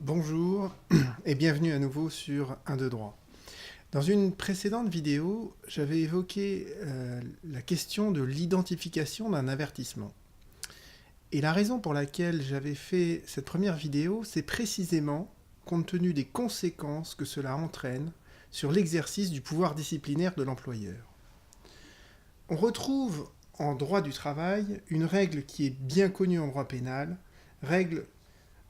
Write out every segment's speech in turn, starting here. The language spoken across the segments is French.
Bonjour et bienvenue à nouveau sur 1, 2, droit. Dans une précédente vidéo, j'avais évoqué la question de l'identification d'un avertissement. Et la raison pour laquelle j'avais fait cette première vidéo, c'est précisément compte tenu des conséquences que cela entraîne sur l'exercice du pouvoir disciplinaire de l'employeur. On retrouve en droit du travail une règle qui est bien connue en droit pénal, règle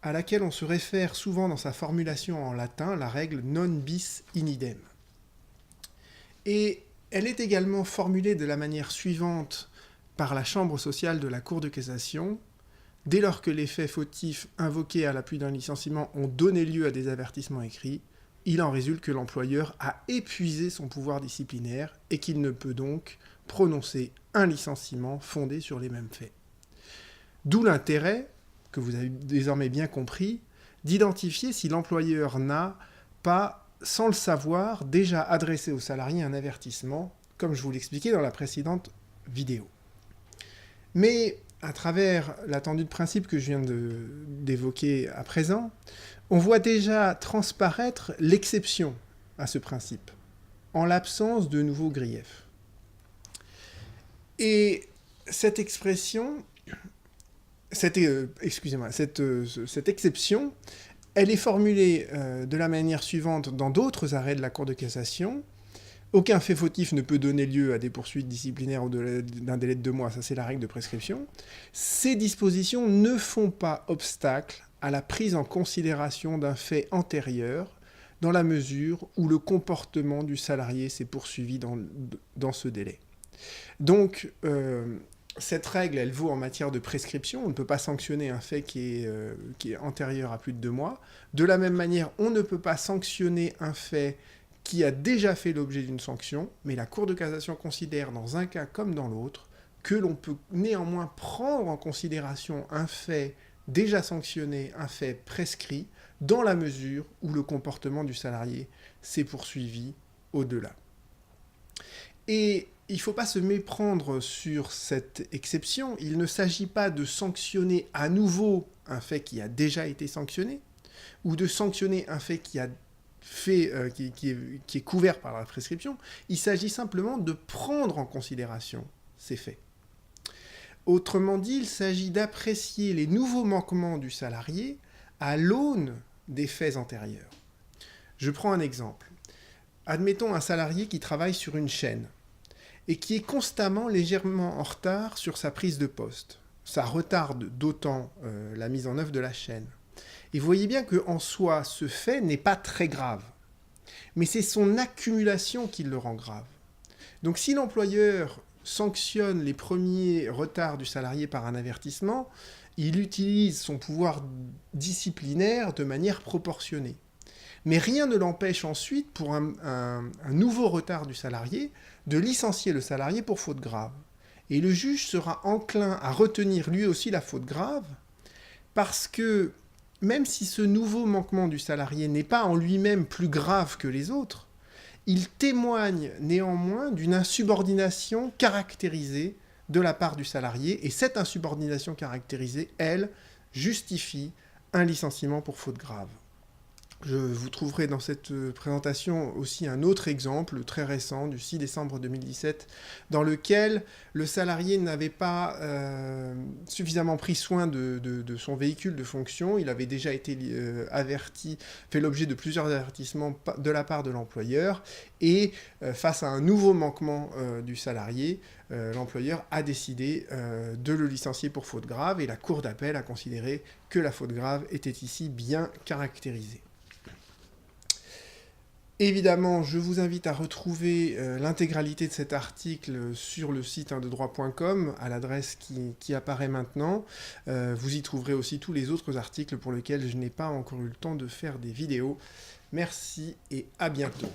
à laquelle on se réfère souvent dans sa formulation en latin, la règle non bis in idem. Et elle est également formulée de la manière suivante par la chambre sociale de la Cour de cassation. Dès lors que les faits fautifs invoqués à l'appui d'un licenciement ont donné lieu à des avertissements écrits, il en résulte que l'employeur a épuisé son pouvoir disciplinaire et qu'il ne peut donc prononcer un licenciement fondé sur les mêmes faits. D'où l'intérêt, que vous avez désormais bien compris, d'identifier si l'employeur n'a pas, sans le savoir, déjà adressé au salarié un avertissement, comme je vous l'expliquais dans la précédente vidéo. Mais, à travers l'attendu de principe que je viens d'évoquer à présent, on voit déjà transparaître l'exception à ce principe, en l'absence de nouveaux griefs. Et cette expression... Cette exception, elle est formulée de la manière suivante dans d'autres arrêts de la Cour de cassation. Aucun fait fautif ne peut donner lieu à des poursuites disciplinaires au-delà d'un délai de 2 mois, ça c'est la règle de prescription. Ces dispositions ne font pas obstacle à la prise en considération d'un fait antérieur, dans la mesure où le comportement du salarié s'est poursuivi dans ce délai. Donc, cette règle, elle vaut en matière de prescription. On ne peut pas sanctionner un fait qui est antérieur à plus de 2 mois. De la même manière, on ne peut pas sanctionner un fait qui a déjà fait l'objet d'une sanction, mais la Cour de cassation considère, dans un cas comme dans l'autre, que l'on peut néanmoins prendre en considération un fait déjà sanctionné, un fait prescrit, dans la mesure où le comportement du salarié s'est poursuivi au-delà. Et il ne faut pas se méprendre sur cette exception. Il ne s'agit pas de sanctionner à nouveau un fait qui a déjà été sanctionné, ou de sanctionner un fait qui est couvert par la prescription. Il s'agit simplement de prendre en considération ces faits. Autrement dit, il s'agit d'apprécier les nouveaux manquements du salarié à l'aune des faits antérieurs. Je prends un exemple. Admettons un salarié qui travaille sur une chaîne et qui est constamment légèrement en retard sur sa prise de poste. Ça retarde d'autant la mise en œuvre de la chaîne. Et vous voyez bien qu'en soi, ce fait n'est pas très grave. Mais c'est son accumulation qui le rend grave. Donc si l'employeur sanctionne les premiers retards du salarié par un avertissement, il utilise son pouvoir disciplinaire de manière proportionnée. Mais rien ne l'empêche ensuite, pour un nouveau retard du salarié, de licencier le salarié pour faute grave. Et le juge sera enclin à retenir lui aussi la faute grave, parce que même si ce nouveau manquement du salarié n'est pas en lui-même plus grave que les autres, il témoigne néanmoins d'une insubordination caractérisée de la part du salarié, et cette insubordination caractérisée, elle, justifie un licenciement pour faute grave. Je vous trouverai dans cette présentation aussi un autre exemple très récent du 6 décembre 2017 dans lequel le salarié n'avait pas suffisamment pris soin de son véhicule de fonction. Il avait déjà été averti, fait l'objet de plusieurs avertissements de la part de l'employeur et face à un nouveau manquement du salarié, l'employeur a décidé de le licencier pour faute grave et la Cour d'appel a considéré que la faute grave était ici bien caractérisée. Évidemment, je vous invite à retrouver l'intégralité de cet article sur le site 1, 2, droit.com à l'adresse qui apparaît maintenant. Vous y trouverez aussi tous les autres articles pour lesquels je n'ai pas encore eu le temps de faire des vidéos. Merci et à bientôt.